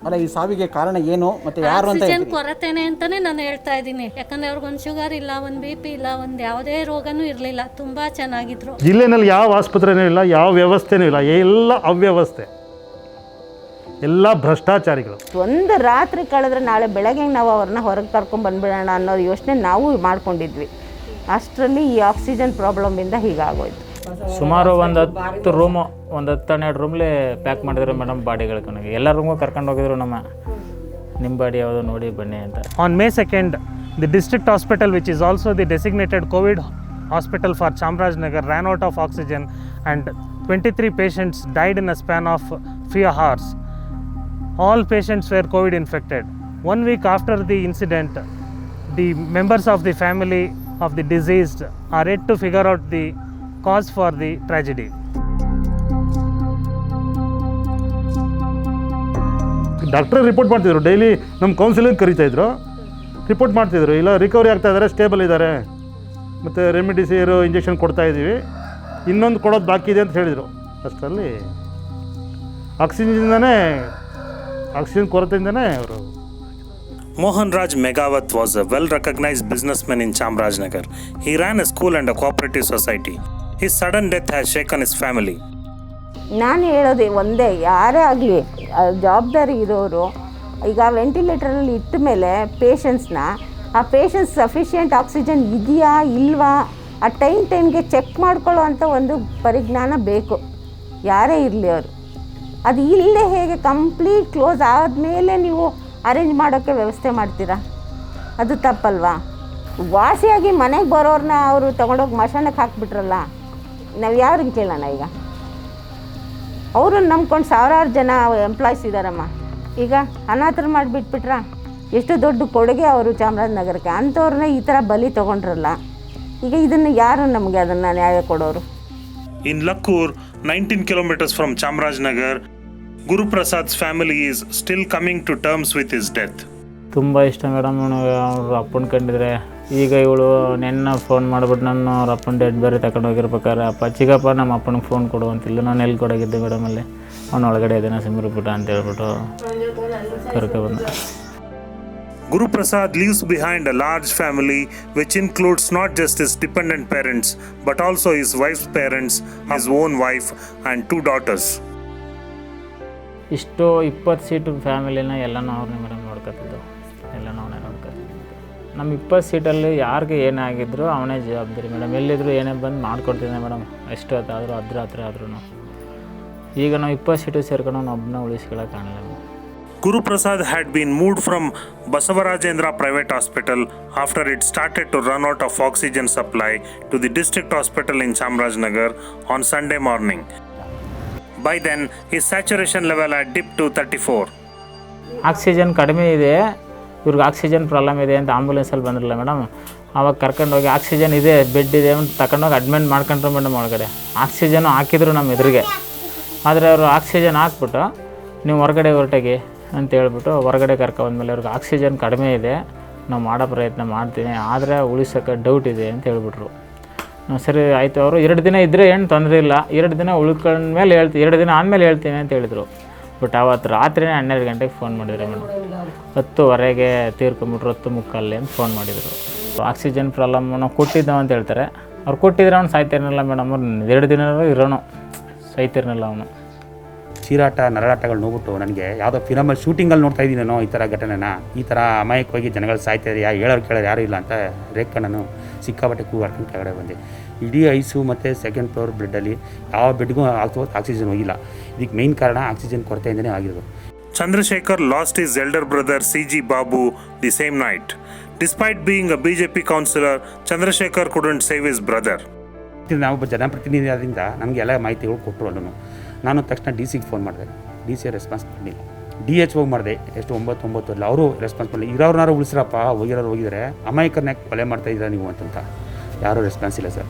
ಅಲ್ಲ ಈ ಸಾವಿಗೆ ಕಾರಣ ಏನು ಮತ್ತೆ ಯಾರು ಅಂತ ಆಕ್ಸಿಜನ್ ಕೊರತೆನೆ ಅಂತಾನೆ ನಾನು ಹೇಳ್ತಾ ಇದ್ದೀನಿ. ಯಾಕಂದ್ರೆ ಅವ್ರಿಗೊಂದು ಶುಗರ್ ಇಲ್ಲ, ಒಂದು BP ಇಲ್ಲ, ಒಂದು ಯಾವುದೇ ರೋಗನೂ ಇರಲಿಲ್ಲ, ತುಂಬ ಚೆನ್ನಾಗಿದ್ರು. ಜಿಲ್ಲೆನಲ್ಲಿ ಯಾವ ಆಸ್ಪತ್ರೆನೂ ಇಲ್ಲ, ಯಾವ ವ್ಯವಸ್ಥೆನೂ ಇಲ್ಲ, ಎಲ್ಲ ಅವ್ಯವಸ್ಥೆ, ಎಲ್ಲ ಭ್ರಷ್ಟಾಚಾರಿಗಳು. ಒಂದು ರಾತ್ರಿ ಕಳೆದ್ರೆ ನಾಳೆ ಬೆಳಗ್ಗೆ ನಾವು ಅವ್ರನ್ನ ಹೊರಗೆ ಕರ್ಕೊಂಡು ಬಂದ್ಬಿಡೋಣ ಅನ್ನೋ ಯೋಚನೆ ನಾವು ಮಾಡ್ಕೊಂಡಿದ್ವಿ. ಅಷ್ಟರಲ್ಲಿ ಈ ಆಕ್ಸಿಜನ್ ಪ್ರಾಬ್ಲಮಿಂದ ಹೀಗಾಗೋಯ್ತು. ಸುಮಾರು ಒಂದು 10 ರೂಮು, ಒಂದು 10-12 ರೂಮ್ಲಿ ಪ್ಯಾಕ್ ಮಾಡಿದ್ರು ಮೇಡಮ್ ಬಾಡಿಗಳು. ಕಣಗೆ ಎಲ್ಲ ರೂಮು ಕರ್ಕೊಂಡು ಹೋಗಿದ್ರು ನಿಮ್ಮ ಬಾಡಿ ಯಾವುದು ನೋಡಿ ಬನ್ನಿ ಅಂತ. On May 2nd, the district hospital, which is also the designated COVID hospital for Chamarajanagar, ran out of oxygen and 23 patients died in a span of few hours. All patients were COVID infected. 1 week after the incident, the members of the family of the deceased are yet to figure out the cause for the tragedy. ಡಾಕ್ಟ್ರೇ report ಮಾಡ್ತಿದ್ರು, daily ನಮ್ಮ counselling ಕರೀತಾಯಿದ್ರು, report ಮಾಡ್ತಿದ್ರು, ಇಲ್ಲ recovery ಆಗ್ತಾ ಇದ್ದಾರೆ, stable ಇದ್ದಾರೆ, ಮತ್ತು remdesivir injection ಕೊಡ್ತಾಯಿದ್ದೀವಿ, ಇನ್ನೊಂದು ಕೊಡೋದು ಬಾಕಿ ಇದೆ ಅಂತ ಹೇಳಿದರು. ಅಷ್ಟರಲ್ಲಿ ಆಕ್ಸಿಜನ್ ಕೊರತೆಯಿಂದನೇ ಅವರು. Mohan Raj Megawat was a well-recognized businessman in Chamarajanagar. He ran a school and a cooperative society. His sudden death has shaken his family. ನಾನು ಹೇಳೋದು ಒಂದೇ, ಯಾರೇ ಆಗಲಿ ಜವಾಬ್ದಾರಿ ಇರೋರು ಈಗ ವೆಂಟಿಲೇಟರಲ್ಲಿ ಇಟ್ಟ ಮೇಲೆ ಪೇಷಂಟ್ಸ್ನ, ಆ ಪೇಷಂಟ್ಸ್ ಸಫಿಷಿಯೆಂಟ್ ಆಕ್ಸಿಜನ್ ಇದೆಯಾ ಇಲ್ವಾ ಆ ಟೈಮ್ಗೆ ಚೆಕ್ ಮಾಡ್ಕೊಳ್ಳೋ ಅಂಥ ಒಂದು ಪರಿಜ್ಞಾನ ಬೇಕು, ಯಾರೇ ಇರಲಿ ಅವರು. ಅದು ಇಲ್ಲದೆ ಹೇಗೆ ಕಂಪ್ಲೀಟ್ ಕ್ಲೋಸ್ ಆದಮೇಲೆ ನೀವು ಅರೇಂಜ್ ಮಾಡೋಕ್ಕೆ ವ್ಯವಸ್ಥೆ ಮಾಡ್ತೀರಾ? ಅದು ತಪ್ಪಲ್ವಾ? ವಾಸಿಯಾಗಿ ಮನೆಗೆ ಬರೋರನ್ನ ಅವರು ತೊಗೊಂಡೋಗಿ ಮಶಾನಕ್ಕೆ ಹಾಕ್ಬಿಟ್ರಲ್ಲ, ನಾವು ಯಾರನ್ನ ಕೇಳೋಣ? ಈಗ ಅವ್ರನ್ನ ನಂಬ್ಕೊಂಡು ಸಾವಿರಾರು ಜನ ಎಂಪ್ಲಾಯ್ಸ್ ಇದ್ದಾರಮ್ಮ. ಈಗ ಅನಾಥರು ಮಾಡಿಬಿಟ್ಬಿಟ್ರ? ಎಷ್ಟು ದೊಡ್ಡ ಕೊಡುಗೆ ಅವರು ಚಾಮರಾಜನಗರಕ್ಕೆ. ಅಂಥವ್ರನ್ನ ಈ ಥರ ಬಲಿ ತೊಗೊಂಡ್ರಲ್ಲ, ಈಗ ಇದನ್ನು ಯಾರು ನಮಗೆ ಅದನ್ನು ನ್ಯಾಯ ಕೊಡೋರು? In Lakkur, 19 kilometers from Chamarajanagar, Guru Prasad's family is still coming to terms with his death. ತುಂಬ ಇಷ್ಟ ಮೇಡಮ್ ಅವ್ರ ಅಪ್ಪನ ಕಂಡಿದ್ರೆ. ಈಗ ಇವಳು ನೆನ್ನ ಫೋನ್ ಮಾಡಿಬಿಟ್ಟು ನಾನು ಅವ್ರ ಅಪ್ಪನ ಡೆಡ್ ಬೇರೆ ತಗೊಂಡು ಹೋಗಿರ್ಬೇಕಾರೆ, ಅಪ್ಪ ಚಿಕ್ಕಪ್ಪ ನಮ್ಮ ಅಪ್ಪನಿಗೆ ಫೋನ್ ಕೊಡುವಂತಿಲ್ಲ, ನಾನು ಎಲ್ಲಿ ಕೊಡೋಗಿದ್ದೆ ಮೇಡಮ್ ಅಲ್ಲಿ, ಅವನ ಒಳಗಡೆ ಇದ್ದಾನೆ ಸಿಮ್ರಿಪುಟ ಅಂತ ಹೇಳ್ಬಿಟ್ಟು ಕರ್ಕೊಬಂದು. Guru Prasad leaves behind a large family which includes not just his dependent parents but also his wife's parents, his own wife and 2 daughters. ಇಷ್ಟು 20 ಸೀಟು ಫ್ಯಾಮಿಲಿನ ಎಲ್ಲನೂ ಅವ್ರನ್ನೇ ಮೇಡಮ್ ನೋಡ್ಕೊತಿದ್ದು, ಎಲ್ಲನೂ ಅವನೇ ನೋಡ್ಕೊತಿದ್ದು. ನಮ್ಮ 20 ಸೀಟಲ್ಲಿ ಯಾರಿಗೆ ಏನೇ ಆಗಿದ್ರು ಅವನೇ ಜವಾಬ್ದಾರಿ ಮೇಡಮ್. ಎಲ್ಲಿದ್ರು ಏನೇ ಬಂದು ಮಾಡ್ಕೊಡ್ತಿದ್ದೆ ಮೇಡಮ್, ಎಷ್ಟು ಹೊತ್ತಾದರೂ ಹತ್ರ ಆದ್ರೂ. ಈಗ ನಾವು 20 ಸೀಟು ಸೇರ್ಕೊಂಡು ನಾವು ಒಬ್ಬನ ಉಳಿಸ್ಕೊಳ್ಳೋಕ್ಕಾಗಲ್ಲ. Guru Prasad had been moved from Basavarajendra Private Hospital after it started to run out of oxygen supply to the district hospital in Chamarajanagar on Sunday morning. By then, his saturation level had dipped to 34. Oxygen ಕಡಿಮೆ ಇದೆ, ಇವ್ರಿಗೆ oxygen problem ಇದೆ ಅಂತ ಆಂಬುಲೆನ್ಸಲ್ಲಿ ಬಂದಿರಲ್ಲ madam. ಆವಾಗ ಕರ್ಕೊಂಡೋಗಿ oxygen ಇದೆ, bed ಇದೆ ಅಂತ ತಗೊಂಡೋಗಿ ಅಡ್ಮಿಟ್ ಮಾಡ್ಕೊಂಡ್ರು ಮೇಡಮ್. ಒಳಗಡೆ ಆಕ್ಸಿಜನ್ ಹಾಕಿದ್ರು ನಮ್ಮ ಎದುರಿಗೆ. ಆದರೆ ಅವರು ಆಕ್ಸಿಜನ್ ಹಾಕ್ಬಿಟ್ಟು ನೀವು ಹೊರಗಡೆ ಹೊರಟೋಗಿ ಅಂತ ಹೇಳ್ಬಿಟ್ಟು ಹೊರಗಡೆ ಕರ್ಕೊಂಡ್ಮೇಲೆ ಅವ್ರಿಗೆ ಆಕ್ಸಿಜನ್ ಕಡಿಮೆ ಇದೆ, ನಾವು ಮಾಡೋ ಪ್ರಯತ್ನ ಮಾಡ್ತೀನಿ, ಆದರೆ ಉಳಿಸೋಕ್ಕೆ ಡೌಟ್ ಇದೆ ಅಂತ ಹೇಳ್ಬಿಟ್ರು. ಸರಿ ಆಯಿತು, ಅವರು 2 ದಿನ ಇದ್ದರೆ ಏನು ತೊಂದರೆ ಇಲ್ಲ, 2 ದಿನ ಉಳ್ಕೊಂಡ್ಮೇಲೆ 2 ದಿನ ಆದಮೇಲೆ ಹೇಳ್ತೀನಿ ಅಂತ ಹೇಳಿದರು. ಬಟ್ ಅವತ್ತು ರಾತ್ರಿನೇ 12 ಗಂಟೆಗೆ ಫೋನ್ ಮಾಡಿದ್ರು ಮೇಡಮ್. 10:15ಗೆ ತೀರ್ಕೊಂಬಿಟ್ರು, 10:45 ಅಂತ ಫೋನ್ ಮಾಡಿದರು. ಆಕ್ಸಿಜನ್ ಪ್ರಾಬ್ಲಮ್ ನಾವು ಕೊಟ್ಟಿದ್ದಾವೆ ಅಂತ ಹೇಳ್ತಾರೆ. ಅವ್ರು ಕೊಟ್ಟಿದ್ರೆ ಅವ್ನು ಸಾಯ್ತಿರ್ನಿಲ್ಲ ಮೇಡಮ್. ಅವ್ರು 2 ದಿನ ಇರೋನು ಸಾಯ್ತಿರ್ನಿಲ್ಲ ಅವನು. ಚೀರಾಟ ನರಳಾಟಗಳು ನೋಡ್ಬಿಟ್ಟು ನನಗೆ ಯಾವುದೋ ಫಿಲಮಲ್ಲಿ ಶೂಟಿಂಗಲ್ಲಿ ನೋಡ್ತಾ ಇದ್ದೀನೇನೋ ಈ ಥರ ಘಟನೆನ, ಈ ಥರ ಅಮಾಯಕವಾಗಿ ಜನಗಳು ಸಾಯ್ತಾಯಿದೆ, ಹೇಳೋರು ಕೇಳೋರು ಯಾರೂ ಇಲ್ಲ ಅಂತ ರೇಖಣ್ಣನು ಸಿಕ್ಕಾಪಟ್ಟೆ ಕೂಗಾಡ್ಕೊಂಡು ಕೆಳಗಡೆ ಬಂದೆ. ಇಡೀ ಐಸು ಮತ್ತು 2nd ಫ್ಲೋರ್ ಬೆಡ್ಡಲ್ಲಿ ಯಾವ ಬೆಡ್ಗೂ ಆಕ್ಸಿಜನ್ ಹೋಗಿಲ್ಲ. ಇದಕ್ಕೆ ಮೇನ್ ಕಾರಣ ಆಕ್ಸಿಜನ್ ಕೊರತೆಯಿಂದನೇ ಆಗಿರೋದು. Chandrasekhar lost his elder brother C.G. Babu the same night. Despite being a BJP councillor, Chandrasekhar couldn't save his brother. ನಾವು ಜನಪ್ರತಿನಿಧಿ ಆದ್ದರಿಂದ ನಮಗೆ ಎಲ್ಲ ಮಾಹಿತಿಗಳು ಕೊಟ್ಟರು. ಅಲ್ಲೂ ನಾನು ತಕ್ಷಣ DC-ಗೆ ಫೋನ್ ಮಾಡಿದೆ, DC ರೆಸ್ಪಾನ್ಸ್ ಮಾಡಲಿಲ್ಲ. DHO ಮಾಡಿದೆ, ಎಷ್ಟು 9 ಅಲ್ಲ, ಅವರು ರೆಸ್ಪಾನ್ಸ್ ಮಾಡಲಿ. ಇರೋರ್ನಾರು ಉಳಿಸ್ರಪ್ಪ, ಹೋಗಿದ್ದಾರೆ, ಅಮಾಯಕರನ್ನ ಕೊಲೆ ಮಾಡ್ತಾ ಇದ್ದೀರಾ ನೀವು ಅಂತಂತ ಯಾರೂ ರೆಸ್ಪಾನ್ಸ್ ಇಲ್ಲ sir.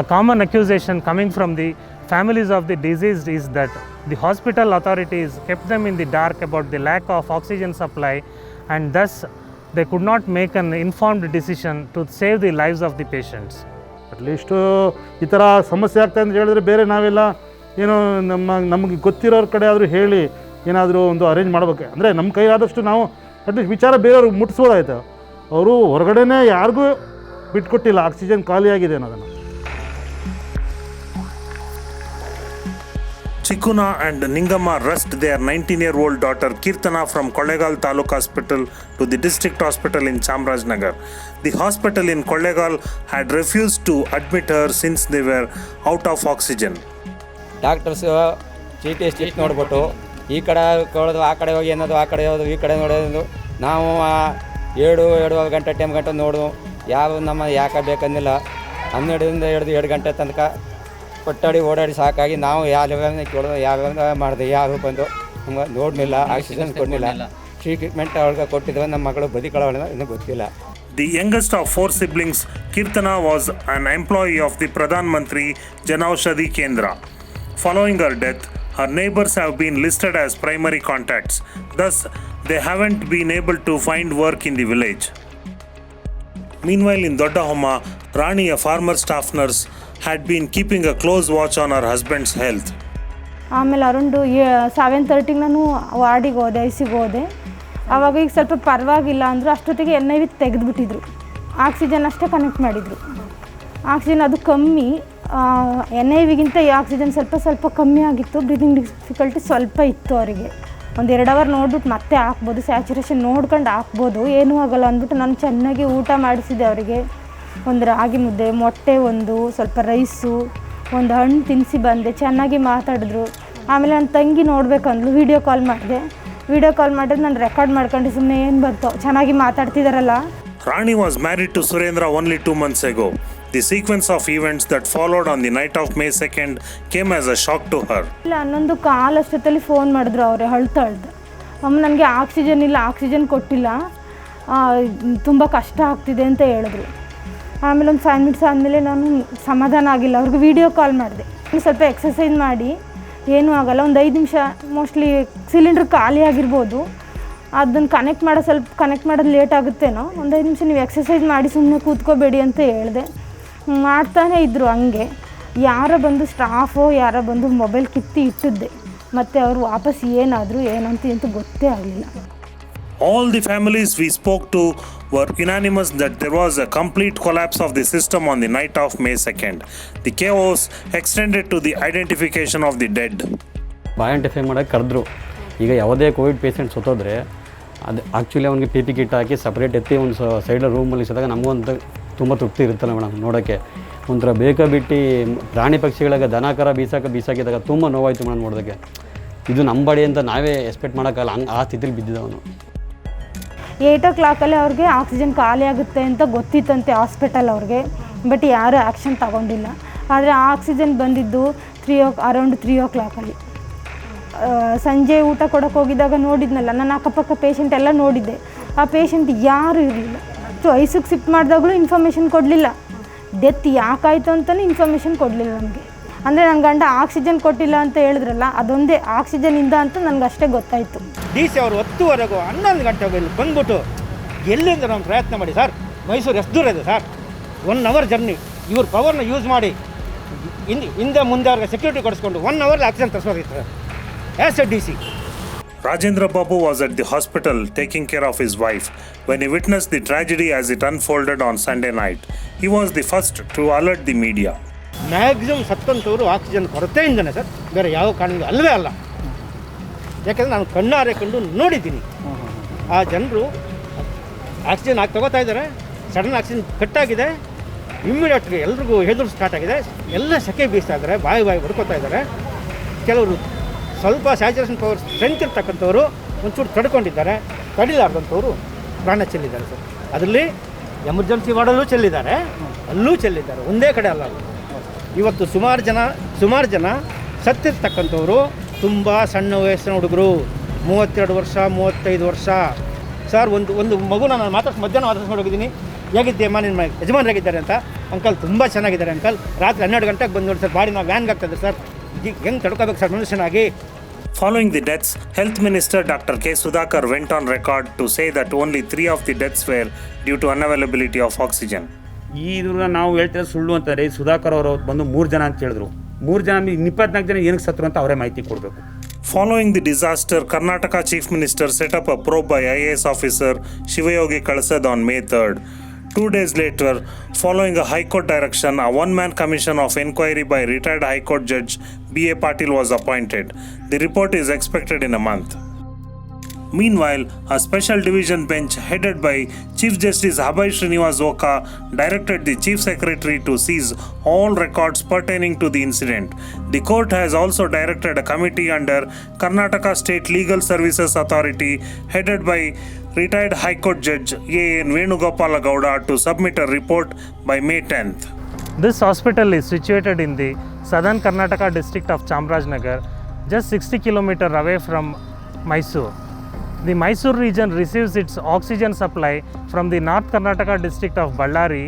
A common accusation coming from the families of the deceased is that the hospital authorities kept them in the dark about the lack of oxygen supply, and thus they could not make an informed decision to save the lives of the patients. At least ಈ ಥರ ಸಮಸ್ಯೆ ಆಗ್ತಾ ಅಂತ ಹೇಳಿದ್ರೆ ಬೇರೆ ನಾವೆಲ್ಲ ಏನೋ ನಮಗೆ ಗೊತ್ತಿರೋರ ಕಡೆ ಆದರೂ ಹೇಳಿ ಏನಾದರೂ ಒಂದು ಅರೇಂಜ್ ಮಾಡ್ಬೇಕು. ಅಂದರೆ ನಮ್ಮ ಕೈಲಾದಷ್ಟು ನಾವು ಅಟ್ಲೀಸ್ಟ್ ವಿಚಾರ ಬೇರೆಯವ್ರಿಗೆ ಮುಟ್ಟಿಸ್ಬೋದಾಯ್ತು. ಅವರು ಹೊರಗಡೆನೇ ಯಾರಿಗೂ ಬಿಟ್ಕೊಟ್ಟಿಲ್ಲ ಆಕ್ಸಿಜನ್ ಖಾಲಿಯಾಗಿದೆ ಅನ್ನೋದನ್ನು. Chikuna and Ningamma rushed their 19-year-old daughter Kirtana from Kollegal Taluk Hospital to the district hospital in Chamrajnagar. The hospital in Kollegal had refused to admit her since they were out of oxygen. Doctors ಚೀಟಿ stitch ನೋಡ್ಬಿಟ್ಟು ಈ ಕಡೆ ಕೊಡೋದು ಆ ಕಡೆ ಹೋಗಿ ಅನ್ನೋದು, ಆ ಕಡೆ ಹೋಗೋದು ಈ ಕಡೆ ನೋಡೋದು. ನಾವು 7 ಗಂಟೆ ಟೈಮ್ ಗಂಟೆ ನೋಡು ಯಾವ ನಮ್ಮ ಯಾಕೆ ಬೇಕಂದಿಲ್ಲ. 12ರಿಂದ ಹಿಡಿದು 2 ಗಂಟೆ ತನಕ ಒಟ್ಟಾಡಿ ಓಡಾಡಿ ಸಾಕಾಗಿ ನಾವು ಯಾವ ಕೇಳೋದು ಯಾವ ಮಾಡಿದೆ, ಯಾರು ಬಂದು ನಮ್ಗೆ ನೋಡಲಿಲ್ಲ, ಆಕ್ಸಿಜನ್ ಕೊಡಲಿಲ್ಲ. ಟ್ರೀಟ್ಮೆಂಟ್ ಅವ್ರಿಗೆ ಕೊಟ್ಟಿದ್ವಿ, ನಮ್ಮ ಮಗಳು ಬದುಕೊಳ್ಳೋಣ ಇನ್ನೂ ಗೊತ್ತಿಲ್ಲ. The youngest of 4 siblings, Kirtana was an employee of the Pradhan Mantri Janaushadhi Kendra. Following her death, her neighbors have been listed as primary contacts. Thus, they haven't been able to find work in the village. Meanwhile, in Doddahoma, Rani, a farmer staff nurse, had been keeping a close watch on her husband's health. ಆಮೇಲೆ around 7:30 ನಾನು ವಾರ್ಡಿಗೆ ಹೋದೆ, ಐಸಿಗೆ ಹೋದೆ. ಆವಾಗ ಈಗ ಸ್ವಲ್ಪ ಪರವಾಗಿಲ್ಲ ಅಂದರು. ಅಷ್ಟೊತ್ತಿಗೆ NIV ತೆಗೆದುಬಿಟ್ಟಿದ್ರು. ಆಕ್ಸಿಜನ್ ಅಷ್ಟೇ ಕನೆಕ್ಟ್ ಮಾಡಿದರು. ಆಕ್ಸಿಜನ್ ಅದು ಕಮ್ಮಿ, NIVಗಿಂತ ಈ ಆಕ್ಸಿಜನ್ ಸ್ವಲ್ಪ ಕಮ್ಮಿ ಆಗಿತ್ತು. ಬ್ರೀದಿಂಗ್ ಡಿಫಿಕಲ್ಟಿ ಸ್ವಲ್ಪ ಇತ್ತು ಅವರಿಗೆ. ಒಂದು 2 ಅವರ್ ನೋಡ್ಬಿಟ್ಟು ಮತ್ತೆ ಹಾಕ್ಬೋದು, ಸ್ಯಾಚುರೇಷನ್ ನೋಡ್ಕೊಂಡು ಹಾಕ್ಬೋದು, ಏನೂ ಆಗೋಲ್ಲ ಅಂದ್ಬಿಟ್ಟು ನಾನು ಚೆನ್ನಾಗಿ ಊಟ ಮಾಡಿಸಿದೆ ಅವರಿಗೆ. ಒಂದು ರಾಗಿ ಮುದ್ದೆ, ಮೊಟ್ಟೆ, ಸ್ವಲ್ಪ ರೈಸು, ಒಂದು ಹಣ್ಣು ತಿನ್ನಿಸಿ ಬಂದೆ. ಚೆನ್ನಾಗಿ ಮಾತಾಡಿದ್ರು. ಆಮೇಲೆ ನನ್ನ ತಂಗಿ ನೋಡಬೇಕಂದ್ಲು, ವೀಡಿಯೋ ಕಾಲ್ ಮಾಡಿದೆ. ವೀಡಿಯೋ ಕಾಲ್ ಮಾಡಿದ್ರೆ ನಾನು ರೆಕಾರ್ಡ್ ಮಾಡ್ಕೊಂಡು ಸುಮ್ಮನೆ ಏನು ಬಂತು, ಚೆನ್ನಾಗಿ ಮಾತಾಡ್ತಿದ್ದಾರಲ್ಲ. Rani was married to Surendra only 2 months ago. The sequence of events that followed on the night of May 2nd came as a shock to her. ಇಲ್ಲ 11:15 ಅಷ್ಟೊತ್ತಲ್ಲಿ phone ಮಾಡಿದ್ರು ಅವರೇ, ಅಳ್ದು ಅಮ್ಮ ನನಗೆ ಆಕ್ಸಿಜನ್ ಇಲ್ಲ, ಆಕ್ಸಿಜನ್ ಕೊಟ್ಟಿಲ್ಲ, ತುಂಬ ಕಷ್ಟ ಆಗ್ತಿದೆ ಅಂತ ಹೇಳಿದ್ರು. ಆಮೇಲೆ ಒಂದು 5 ಮಿನಿಟ್ಸ್ ಆದಮೇಲೆ ನಾನು ಸಮಾಧಾನ ಆಗಿಲ್ಲ, ಅವ್ರಿಗೆ ವೀಡಿಯೋ ಕಾಲ್ ಮಾಡಿದೆ. ಸ್ವಲ್ಪ ಎಕ್ಸಸೈಸ್ ಮಾಡಿ ಏನೂ ಆಗೋಲ್ಲ, ಒಂದು 5 ನಿಮಿಷ, ಮೋಸ್ಟ್ಲಿ ಸಿಲಿಂಡ್ರ್ ಖಾಲಿ ಆಗಿರ್ಬೋದು, ಅದನ್ನು ಕನೆಕ್ಟ್ ಮಾಡೋದು ಲೇಟ್ ಆಗುತ್ತೇನೋ, ಒಂದು 5 ನಿಮಿಷ ನೀವು ಎಕ್ಸಸೈಸ್ ಮಾಡಿ ಸುಮ್ಮನೆ ಕೂತ್ಕೋಬೇಡಿ ಅಂತ ಹೇಳಿದೆ. ಮಾಡ್ತಾನೇ ಇದ್ದರು. ಹಂಗೆ ಯಾರೋ ಬಂದು ಸ್ಟಾಫೋ ಯಾರೋ ಬಂದು ಮೊಬೈಲ್ ಕಿತ್ತಿ ಇಟ್ಟಿದ್ದೆ. ಮತ್ತು ಅವರು ವಾಪಸ್ ಏನಾದರೂ ಏನಂತ ಗೊತ್ತೇ ಆಗಲಿಲ್ಲ. All the families we spoke to were unanimous that there was a complete collapse of the system on the night of May 2nd. The chaos extended to the identification of the dead. Identify ಮಾಡೋಕ್ಕೆ ಕರೆದ್ರು. ಈಗ ಯಾವುದೇ Covid patient ಸತ್ತೋದ್ರೆ ಅದು actually ಅವ್ನಿಗೆ PP kit ಹಾಕಿ separate ಎತ್ತಿ ಒಂದು ಸೈಡಲ್ಲಿ ರೂಮಲ್ಲಿ ಸಿದಾಗ ನಮಗಂತೂ ತುಂಬ ತೃಪ್ತಿ ಇರುತ್ತಲ್ಲ ಮೇಡಮ್. ನೋಡೋಕ್ಕೆ ಒಂಥರ ಬಿಟ್ಟು ಪ್ರಾಣಿ ಪಕ್ಷಿಗಳಿಗೆ ದನ ಕರ ಬೀಸಾಕಿದಾಗ ತುಂಬ ನೋವಾಯಿತು ಮೇಡಮ್ ನೋಡೋದಕ್ಕೆ. ಇದು ನಮ್ಮ ಬಾಡಿ ಅಂತ ನಾವೇ ಎಕ್ಸ್ಪೆಕ್ಟ್ ಮಾಡೋಕ್ಕಲ್ಲ, ಹಂಗೆ ಆ ಸ್ಥಿತಿಲಿ ಬಿದ್ದಿದ್ದವನು. 8 o'clock ಅವ್ರಿಗೆ ಆಕ್ಸಿಜನ್ ಖಾಲಿ ಆಗುತ್ತೆ ಅಂತ ಗೊತ್ತಿತ್ತಂತೆ ಹಾಸ್ಪಿಟಲ್ ಅವ್ರಿಗೆ. ಬಟ್ ಯಾರೂ ಆ್ಯಕ್ಷನ್ ತಗೊಂಡಿಲ್ಲ. ಆದರೆ ಆಕ್ಸಿಜನ್ ಬಂದಿದ್ದು ಅರೌಂಡ್ 3 o'clock. ಸಂಜೆ ಊಟ ಕೊಡೋಕೆ ಹೋಗಿದ್ದಾಗ ನೋಡಿದ್ನಲ್ಲ, ನನ್ನ ಅಕ್ಕಪಕ್ಕ ಪೇಷಂಟ್ ಎಲ್ಲ ನೋಡಿದ್ದೆ. ಆ ಪೇಷಂಟ್ ಯಾರೂ ಇರಲಿಲ್ಲ. ಐಸಿಗೆ ಶಿಫ್ಟ್ ಮಾಡಿದಾಗಲೂ ಇನ್ಫಾರ್ಮೇಷನ್ ಕೊಡಲಿಲ್ಲ. ಡೆತ್ ಯಾಕಾಯಿತು ಅಂತಲೂ ಇನ್ಫಾರ್ಮೇಷನ್ ಕೊಡಲಿಲ್ಲ ನಮಗೆ. ಅಂದರೆ ನನ್ನ ಗಂಡ ಆಕ್ಸಿಜನ್ ಕೊಟ್ಟಿಲ್ಲ ಅಂತ ಹೇಳಿದ್ರಲ್ಲ, ಅದೊಂದೇ ಆಕ್ಸಿಜನಿಂದ ಅಂತ ನನಗೆ ಅಷ್ಟೇ ಗೊತ್ತಾಯಿತು. DC ಅವರು 10ವರೆಗೂ 11 ಗಂಟೆಗೆ ಬಂದ್ಬಿಟ್ಟು ಎಲ್ಲಿಂದ ನಾವು ಪ್ರಯತ್ನ ಮಾಡಿ ಸರ್, ಮೈಸೂರು ಎಷ್ಟು ದೂರ ಇದೆ ಸರ್, 1 hour ಜರ್ನಿ, ಇವ್ರ ಪವರ್ನ ಯೂಸ್ ಮಾಡಿ ಹಿಂದೆ ಮುಂದೆ ಅವ್ರಿಗೆ ಸೆಕ್ಯೂರಿಟಿ ಕೊಡಿಸ್ಕೊಂಡು 1 hour ಆಕ್ಸಿಜನ್ ತರಿಸೋದಿತ್ತು sir as a DC. Rajendra Babu was at the hospital taking care of his wife when he witnessed the tragedy as it unfolded on Sunday night. He was the first to alert the media. Maximum ಸತ್ತಂಥವ್ರು oxygen ಕೊರತೆಯಿಂದನೇ sir, ಬೇರೆ ಯಾವ ಕಾರಣದಿಂದ ಅಲ್ಲವೇ ಅಲ್ಲ. ಯಾಕೆಂದರೆ ನಾನು ಕಣ್ಣಾರೆ ಕಂಡು ನೋಡಿದ್ದೀನಿ. ಆ ಜನರು ಆಕ್ಸಿಜನ್ ತಗೋತಾ ಇದ್ದಾರೆ, ಸಡನ್ ಆಕ್ಸಿಜನ್ ಕಟ್ಟಾಗಿದೆ, ಇಮ್ಮಿಡಿಯೇಟ್ಲಿ ಎಲ್ರಿಗೂ ಹೆದರು ಸ್ಟಾರ್ಟ್ ಆಗಿದೆ, ಎಲ್ಲ ಸೆಕೆ ಬೀಸ್ತಾ ಇದ್ದಾರೆ, ಬಾಯಿ ಹೊಡ್ಕೋತಾ ಇದ್ದಾರೆ. ಕೆಲವರು ಸ್ವಲ್ಪ ಸ್ಯಾಚುರೇಷನ್ ಪವರ್ ಸ್ಟ್ರೆಂತ್ ಇರ್ತಕ್ಕಂಥವ್ರು ಒಂಚೂರು ತಡ್ಕೊಂಡಿದ್ದಾರೆ, ತಡಿಲಾರ್ದಂಥವ್ರು ಪ್ರಾಣ ಚೆಲ್ಲಿದ್ದಾರೆ ಸರ್. ಅದರಲ್ಲಿ ಎಮರ್ಜೆನ್ಸಿ ವಾರ್ಡಲ್ಲೂ ಚೆಲ್ಲಿದ್ದಾರೆ, ಅಲ್ಲೂ ಚೆಲ್ಲಿದ್ದಾರೆ, ಒಂದೇ ಕಡೆ ಅಲ್ಲ. ಇವತ್ತು ಸುಮಾರು ಜನ ಸತ್ತಿರ್ತಕ್ಕಂಥವ್ರು ತುಂಬ ಸಣ್ಣ ವಯಸ್ಸಿನ ಹುಡುಗರು, 32 ವರ್ಷ 35 ವರ್ಷ ಸರ್. ಒಂದು ಮಗುನ ನಾನು ಮಧ್ಯಾಹ್ನ ಮಾತಾಡ್ಸ್ಕೊಂಡು ಹೋಗಿದ್ದೀನಿ, ಹೇಗಿದ್ದೆಮ್ಮ ನಿಮ್ಮ ಯಜಮಾನರಾಗಿದ್ದಾರೆ ಅಂತ. ಅಂಕಲ್ ತುಂಬ ಚೆನ್ನಾಗಿದ್ದಾರೆ ಅಂಕಲ್, ರಾತ್ರಿ 12 ಗಂಟೆಗೆ ಬಂದು ನೋಡಿ ಸರ್, ಬಾಡಿ ನಾವು ವ್ಯಾನ್ಗೆ ಆಗ್ತದೆ ಸರ್, ಹೆಂಗೆ ತಡ್ಕೋಬೇಕು ಸರ್ ಮನುಷ್ಯನಾಗಿ. Following the deaths, Health Minister Dr. K. Sudhakar went on record to say that only 3 of the deaths were due to unavailability of oxygen. ಇದನ್ನ ನಾವು ಹೇಳ್ತಿರೋದು ಸುಳ್ಳು ಅಂತಾರೆ. ಸುಧಾಕರ್ ಅವರು ಬಂದು 3 ಜನ ಅಂತ ಹೇಳಿದ್ರು. 3 ಜನ 24 ಜನ ಏನಕ್ಕೆ ಸತ್ರು ಅಂತ ಅವರೇ ಮಾಹಿತಿ ಕೊಡಬೇಕು. Following the disaster, Karnataka Chief Minister set up a probe by IAS officer Shivayogi Kalasad on May 3rd. 2 days later, following a High Court direction, a one-man commission of inquiry by retired High Court Judge B.A. Patil was appointed. The report is expected in a month. Meanwhile, a special division bench headed by Chief Justice Abhay Srinivas Oka directed the Chief Secretary to seize all records pertaining to the incident. The court has also directed a committee under Karnataka State Legal Services Authority headed by retired High Court Judge A.N. Venugopala Gowda to submit a report by May 10th. This hospital is situated in the southern Karnataka district of Chamrajnagar, just 60 km away from Mysore. The Mysore region receives its oxygen supply from the North Karnataka district of Ballari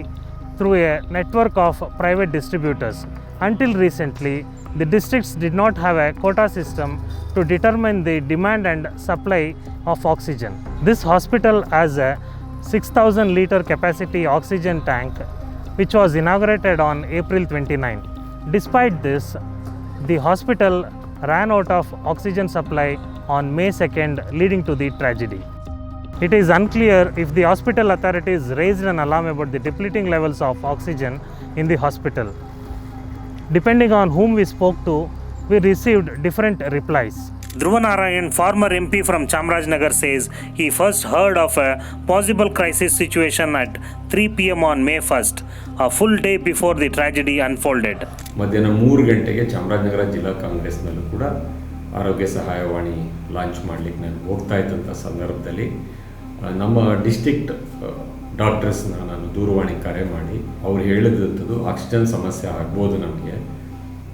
through a network of private distributors. Until recently, the districts did not have a quota system to determine the demand and supply of oxygen. This hospital has a 6,000 litre capacity oxygen tank which was inaugurated on April 29. Despite this, the hospital ran out of oxygen supply on May 2nd, leading to the tragedy. It is unclear if the hospital authorities raised an alarm about the depleting levels of oxygen in the hospital. Depending on whom we spoke to, we received different replies. Dhruva Narayan, former MP from Chamrajnagar, says he first heard of a possible crisis situation at 3 p.m. on May 1st, a full day before the tragedy unfolded. ಮಧ್ಯಾಹ್ನ 3 ಗಂಟೆಗೆ ಚಾಮರಾಜನಗರ ಜಿಲ್ಲಾ ಕಾಂಗ್ರೆಸ್ನಲ್ಲೂ ಕೂಡ ಆರೋಗ್ಯ ಸಹಾಯವಾಣಿ launch ಮಾಡಲಿಕ್ಕೆ ನಾನು ಹೋಗ್ತಾ ಇದ್ದಂಥ ಸಂದರ್ಭದಲ್ಲಿ ನಮ್ಮ ಡಿಸ್ಟ್ರಿಕ್ಟ್ ಡಾಕ್ಟರ್ಸ್ನ ನಾನು ದೂರವಾಣಿ ಕರೆ ಮಾಡಿ ಅವ್ರು ಹೇಳಿದಂಥದ್ದು ಆಕ್ಸಿಜನ್ ಸಮಸ್ಯೆ ಆಗ್ಬೋದು ನಮಗೆ.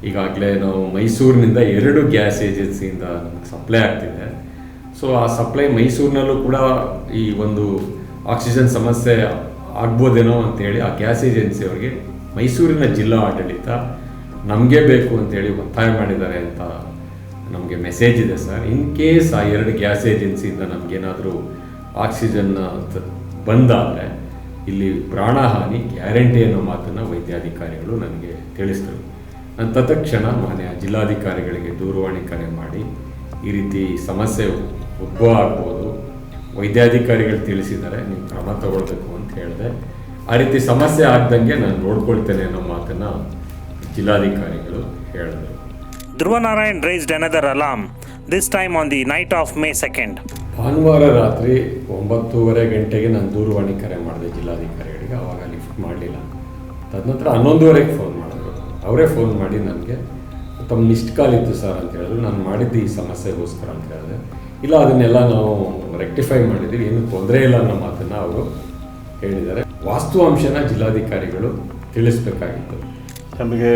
ಈಗಾಗಲೇ ನಾವು ಮೈಸೂರಿನಿಂದ 2 ಗ್ಯಾಸ್ ಏಜೆನ್ಸಿಯಿಂದ ನಮಗೆ ಸಪ್ಲೈ ಆಗ್ತಿದೆ. ಸೊ ಆ ಸಪ್ಲೈ ಮೈಸೂರಿನಲ್ಲೂ ಕೂಡ ಈ ಒಂದು ಆಕ್ಸಿಜನ್ ಸಮಸ್ಯೆ ಆಗ್ಬೋದೇನೋ ಅಂತೇಳಿ ಆ ಗ್ಯಾಸ್ ಏಜೆನ್ಸಿಯವ್ರಿಗೆ ಮೈಸೂರಿನ ಜಿಲ್ಲಾ ಆಡಳಿತ ನಮಗೆ ಬೇಕು ಅಂತೇಳಿ ಒತ್ತಾಯ ಮಾಡಿದ್ದಾರೆ ಅಂತ ನಮಗೆ ಮೆಸೇಜ್ ಇದೆ ಸರ್. ಇನ್ ಕೇಸ್ ಆ 2 ಗ್ಯಾಸ್ ಏಜೆನ್ಸಿಯಿಂದ ನಮಗೇನಾದರೂ ಆಕ್ಸಿಜನ್ ಬಂದಾದರೆ ಇಲ್ಲಿ ಪ್ರಾಣಹಾನಿ ಗ್ಯಾರಂಟಿ ಅನ್ನೋ ಮಾತನ್ನು ವೈದ್ಯಾಧಿಕಾರಿಗಳು ನನಗೆ ತಿಳಿಸಿದರು. ನಾನು ತತ್ಕ್ಷಣ ಮಾನ್ಯ ಜಿಲ್ಲಾಧಿಕಾರಿಗಳಿಗೆ ದೂರವಾಣಿ ಕರೆ ಮಾಡಿ ಈ ರೀತಿ ಸಮಸ್ಯೆ ಉದ್ಭವ ಆಗ್ಬೋದು, ವೈದ್ಯಾಧಿಕಾರಿಗಳು ತಿಳಿಸಿದ್ದಾರೆ, ನೀವು ಕ್ರಮ ತಗೊಳ್ಬೇಕು ಅಂತ ಹೇಳಿದೆ. ಆ ರೀತಿ ಸಮಸ್ಯೆ ಆಗ್ದಂಗೆ ನಾನು ನೋಡ್ಕೊಳ್ತೇನೆ ಅನ್ನೋ ಮಾತನ್ನು ಜಿಲ್ಲಾಧಿಕಾರಿಗಳು ಹೇಳಿದರು. Dhruva Narayan raised another alarm, this time on the night of May 2nd. ಭಾನುವಾರ ರಾತ್ರಿ 9:30 ಗಂಟೆಗೆ ನಾನು ದೂರವಾಣಿ ಕರೆ ಮಾಡಿದೆ ಜಿಲ್ಲಾಧಿಕಾರಿಗಳಿಗೆ. ಆವಾಗ ಲಿಫ್ಟ್ ಮಾಡಲಿಲ್ಲ. ತದನಂತರ 11:30ಗೆ ಫೋನ್ ಮಾಡಿದ್ರು. ಅವರೇ ಫೋನ್ ಮಾಡಿ ನನಗೆ ತಮ್ಮ ಮಿಸ್ಡ್ ಕಾಲ್ ಇತ್ತು ಸರ್ ಅಂತ ಹೇಳಿದ್ರು. ನಾನು ಮಾಡಿದ್ದು ಈ ಸಮಸ್ಯೆಗೋಸ್ಕರ ಅಂತ ಹೇಳಿದೆ. ಇಲ್ಲ, ಅದನ್ನೆಲ್ಲ ನಾವು ರೆಕ್ಟಿಫೈ ಮಾಡಿದ್ದೀವಿ, ಏನು ತೊಂದರೆ ಇಲ್ಲ ಅನ್ನೋ ಮಾತನ್ನು ಅವರು ಹೇಳಿದ್ದಾರೆ. ವಾಸ್ತವಾಂಶನ ಜಿಲ್ಲಾಧಿಕಾರಿಗಳು ತಿಳಿಸ್ಬೇಕಾಗಿತ್ತು. ನಮಗೆ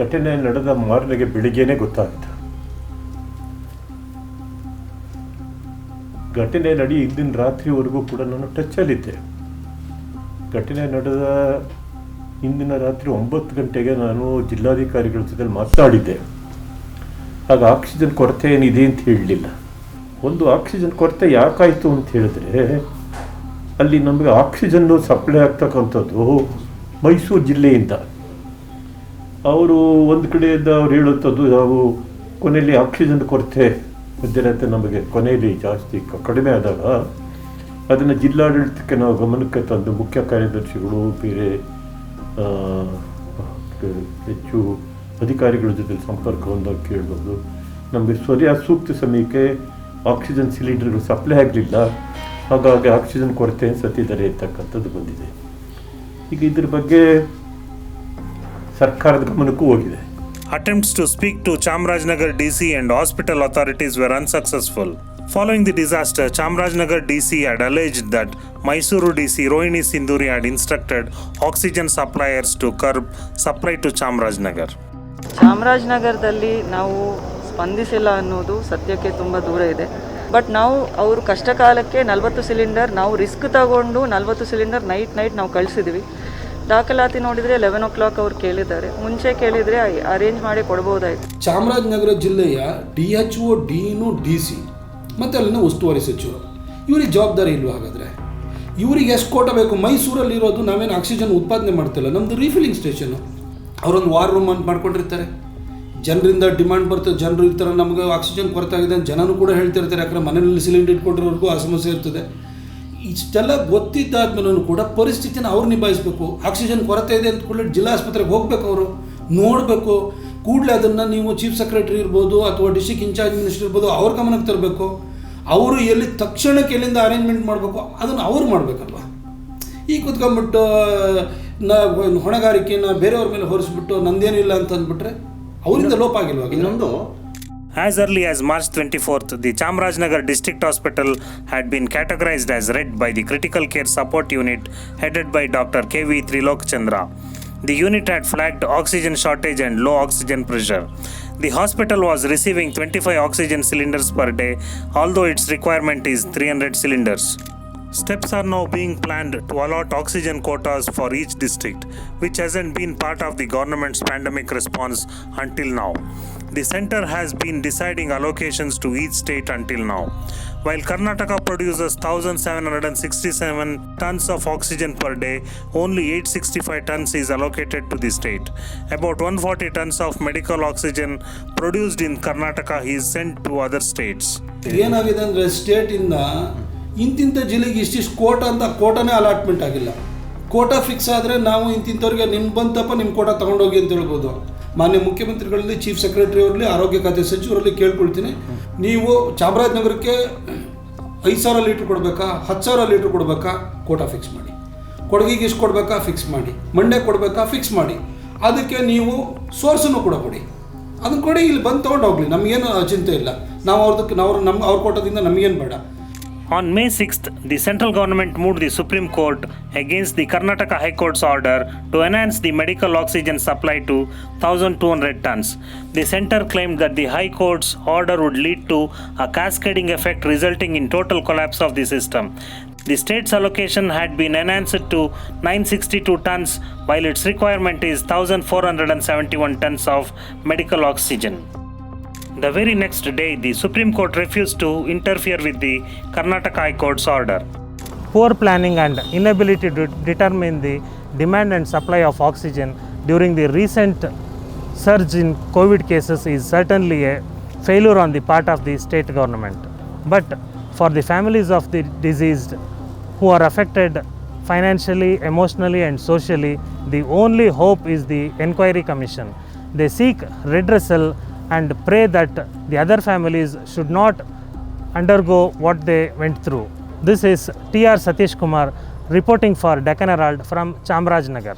ಘಟನೆ ನಡೆದ ಮಾರನೆಗೆ ಬೆಳಿಗ್ಗೆನೇ ಗೊತ್ತಾಯಿತು. ಘಟನೆ ಹಿಂದಿನ ರಾತ್ರಿವರೆಗೂ ಕೂಡ ನಾನು ಟಚ್ಚಲ್ಲಿದ್ದೆ. ಘಟನೆ ನಡೆದ ಹಿಂದಿನ ರಾತ್ರಿ 9 ಗಂಟೆಗೆ ನಾನು ಜಿಲ್ಲಾಧಿಕಾರಿಗಳ ಜೊತೆ ಮಾತನಾಡಿದ್ದೆ. ಆಗ ಆಕ್ಸಿಜನ್ ಕೊರತೆ ಏನಿದೆ ಅಂತ ಹೇಳಲಿಲ್ಲ. ಒಂದು ಆಕ್ಸಿಜನ್ ಕೊರತೆ ಯಾಕಾಯಿತು ಅಂತ ಹೇಳಿದ್ರೆ, ಅಲ್ಲಿ ನಮಗೆ ಆಕ್ಸಿಜನ್ನು ಸಪ್ಲೈ ಆಗ್ತಕ್ಕಂಥದ್ದು ಮೈಸೂರು ಜಿಲ್ಲೆಯಿಂದ. ಅವರು ಒಂದು ಕಡೆಯಿಂದ ಅವ್ರು ಹೇಳುವಂಥದ್ದು, ನಾವು ಕೊನೆಯಲ್ಲಿ ಆಕ್ಸಿಜನ್ ಕೊರತೆ ಮಧ್ಯರಾತ್ರಿ ನಮಗೆ ಕೊನೆಯಲ್ಲಿ ಜಾಸ್ತಿ ಕಡಿಮೆ ಆದಾಗ ಅದನ್ನು ಜಿಲ್ಲಾಡಳಿತಕ್ಕೆ ನಾವು ಗಮನಕ್ಕೆ ತಂದು ಮುಖ್ಯ ಕಾರ್ಯದರ್ಶಿಗಳು ಬೇರೆ ಹೆಚ್ಚು ಅಧಿಕಾರಿಗಳ ಜೊತೆ ಸಂಪರ್ಕ ಹೊಂದಾಗ ಕೇಳ್ಬೋದು. ನಮಗೆ ಸೂಕ್ತ ಸಮಯಕ್ಕೆ ಆಕ್ಸಿಜನ್ ಸಿಲಿಂಡರ್ಗಳು ಸಪ್ಲೈ ಆಗಲಿಲ್ಲ, ಹಾಗಾಗಿ ಆಕ್ಸಿಜನ್ ಕೊರತೆ ಸತ್ತಿದ್ದಾರೆ ಅಂತಕ್ಕಂಥದ್ದು ಬಂದಿದೆ. ಈಗ ಇದ್ರ ಬಗ್ಗೆ ಸರ್ಕಾರದ ಗಮನಕ್ಕೂ ಹೋಗಿದೆ. Attempts to speak to Chamrajnagar DC and hospital authorities were unsuccessful. Following the disaster, Chamrajnagar DC had alleged that Mysuru DC Rohini Sinduri had instructed oxygen suppliers to curb supply to Chamrajnagar. ಚಾಮರಾಜನಗರದಲ್ಲಿ ನಾವು ಸ್ಪಂದಿಸಿಲ್ಲ ಅನ್ನೋದು ಸತ್ಯಕ್ಕೆ ತುಂಬ ದೂರ ಇದೆ. But ನಾವು ಅವರು ಕಷ್ಟ ಕಾಲಕ್ಕೆ 40 ಸಿಲಿಂಡರ್ ನಾವು ರಿಸ್ಕ್ ತಗೊಂಡು 40 ಸಿಲಿಂಡರ್ ನೈಟ್ ನಾವು ಕಳಿಸಿದ್ವಿ. ದಾಖಲಾತಿ ನೋಡಿದರೆ 11 o'clock ಅವ್ರು ಕೇಳಿದ್ದಾರೆ. ಮುಂಚೆ ಕೇಳಿದರೆ ಅರೇಂಜ್ ಮಾಡಿ ಕೊಡ್ಬೋದಾಯಿತು. ಚಾಮರಾಜನಗರ ಜಿಲ್ಲೆಯ DHO, DINO, DC ಮತ್ತು ಅಲ್ಲಿನ ಉಸ್ತುವಾರಿ ಸಚಿವರು, ಇವ್ರಿಗೆ ಜವಾಬ್ದಾರಿ ಇಲ್ವಾ? ಹಾಗಾದರೆ ಇವ್ರಿಗೆ ಎಷ್ಟು ಕೋಟ ಬೇಕು? ಮೈಸೂರಲ್ಲಿರೋದು ನಾವೇನು ಆಕ್ಸಿಜನ್ ಉತ್ಪಾದನೆ ಮಾಡ್ತಿಲ್ಲ, ನಮ್ಮದು ರೀಫಿಲಿಂಗ್ ಸ್ಟೇಷನ್ನು. ಅವರೊಂದು ವಾರ್ ರೂಮ್ ಅಂತ ಮಾಡ್ಕೊಂಡಿರ್ತಾರೆ. ಜನರಿಂದ ಡಿಮ್ಯಾಂಡ್ ಬರ್ತದೆ. ಜನರು ಈ ಥರ ನಮಗೆ ಆಕ್ಸಿಜನ್ ಕೊರತೆ ಆಗಿದೆ ಅಂತ ಜನನೂ ಕೂಡ ಹೇಳ್ತಿರ್ತಾರೆ. ಯಾಕಂದರೆ ಮನೆಯಲ್ಲಿ ಸಿಲಿಂಡರ್ ಇಟ್ಕೊಂಡಿರೋರ್ಗೂ ಆ ಸಮಸ್ಯೆ ಇರ್ತದೆ. ಇಷ್ಟೆಲ್ಲ ಗೊತ್ತಿದ್ದಾದ್ಮೇಲೂ ಕೂಡ ಪರಿಸ್ಥಿತಿನ ಅವ್ರು ನಿಭಾಯಿಸಬೇಕು. ಆಕ್ಸಿಜನ್ ಕೊರತೆ ಇದೆ ಅಂತ ಕೂಡಲೇ ಜಿಲ್ಲಾ ಆಸ್ಪತ್ರೆಗೆ ಹೋಗಬೇಕು, ಅವರು ನೋಡಬೇಕು. ಕೂಡಲೇ ಅದನ್ನು ನೀವು ಚೀಫ್ ಸೆಕ್ರೆಟರಿ ಇರ್ಬೋದು ಅಥವಾ ಡಿಸ್ಟ್ರಿಕ್ಟ್ ಇನ್ಚಾರ್ಜ್ ಮಿನಿಸ್ಟರ್ ಇರ್ಬೋದು, ಅವ್ರ ಗಮನಕ್ಕೆ ತರಬೇಕು. ಅವರು ಎಲ್ಲಿ ತಕ್ಷಣಕ್ಕೆ ಎಲ್ಲಿಂದ ಅರೇಂಜ್ಮೆಂಟ್ ಮಾಡಬೇಕು ಅದನ್ನು ಅವ್ರು ಮಾಡಬೇಕಲ್ವ. ಈ ಕೂತ್ಕೊಂಡ್ಬಿಟ್ಟು ಹೊಣೆಗಾರಿಕೆನ ಬೇರೆಯವ್ರ ಮೇಲೆ ಹೊರಿಸ್ಬಿಟ್ಟು ನಂದೇನಿಲ್ಲ ಅಂತ ಅಂದ್ಬಿಟ್ರೆ ಅವರಿಂದ ಲೋಪ ಆಗಿಲ್ವ. ಇನ್ನೊಂದು, As early as March 24th, the Chamarajanagar District Hospital had been categorized as red by the Critical Care Support Unit headed by Dr. K.V. Trilokchandra. The unit had flagged oxygen shortage and low oxygen pressure. The hospital was receiving 25 oxygen cylinders per day, although its requirement is 300 cylinders. Steps are now being planned to allot oxygen quotas for each district, which hasn't been part of the government's pandemic response until now. The center has been deciding allocations to each state until now. While Karnataka produces 1,767 tons of oxygen per day, only 865 tons is allocated to the state. About 140 tons of medical oxygen produced in Karnataka is sent to other states. ಏನಾಗಿದೆ ಅಂದರೆ ಸ್ಟೇಟಿಂದ ಇಂತಿಂಥ ಜಿಲ್ಲೆಗೆ ಇಷ್ಟಿಷ್ಟು ಕೋಟ ಅಂತ ಕೋಟಾನೇ allotment ಆಗಿಲ್ಲ. Kota fix ಆದರೆ ನಾವು ಇಂತಿಂಥವ್ರಿಗೆ ನಿಮ್ಮ ಬಂತಪ್ಪ ನಿಮ್ಮ ಕೋಟಾ ತೊಗೊಂಡೋಗಿ ಅಂತ ಹೇಳ್ಬೋದು. ಮಾನ್ಯ ಮುಖ್ಯಮಂತ್ರಿಗಳಲ್ಲಿ, ಚೀಫ್ ಸೆಕ್ರೆಟರಿ ಅವರಲ್ಲಿ, ಆರೋಗ್ಯ ಖಾತೆ ಸಚಿವರಲ್ಲಿ ಕೇಳ್ಕೊಳ್ತೀನಿ, ನೀವು ಚಾಮರಾಜನಗರಕ್ಕೆ 5,000 ಲೀಟ್ರ್ ಕೊಡಬೇಕಾ, 10,000 ಲೀಟ್ರ್ ಕೊಡಬೇಕಾ, ಕೋಟಾ ಫಿಕ್ಸ್ ಮಾಡಿ. ಕೊಡಗಿಗೆ ಎಷ್ಟು ಕೊಡಬೇಕಾ ಫಿಕ್ಸ್ ಮಾಡಿ. ಮಂಡ್ಯ ಕೊಡಬೇಕಾ ಫಿಕ್ಸ್ ಮಾಡಿ. ಅದಕ್ಕೆ ನೀವು ಸೋರ್ಸನ್ನು ಕೂಡ ಕೊಡಿ. ಅದನ್ನು ಕೊಡಿ, ಇಲ್ಲಿ ಬಂದು ತೊಗೊಂಡು ಹೋಗಲಿ, ನಮಗೇನು ಚಿಂತೆ ಇಲ್ಲ. ನಾವು ಅವ್ರ ಕೋಟದಿಂದ ನಮಗೇನು ಬೇಡ. On May 6th, the central government moved the Supreme Court against the Karnataka High Court's order to enhance the medical oxygen supply to 1,200 tons. The center claimed that the High Court's order would lead to a cascading effect resulting in total collapse of the system. The state's allocation had been enhanced to 962 tons, while its requirement is 1,471 tons of medical oxygen. The very next day, the Supreme Court refused to interfere with the Karnataka High Court's order. Poor planning and inability to determine the demand and supply of oxygen during the recent surge in COVID cases is certainly a failure on the part of the state government. But for the families of the deceased who are affected financially, emotionally and socially, the only hope is the Enquiry Commission. They seek redressal and pray that the other families should not undergo what they went through. This is T.R. Satish Kumar reporting for Deccan Herald from Chamarajanagar.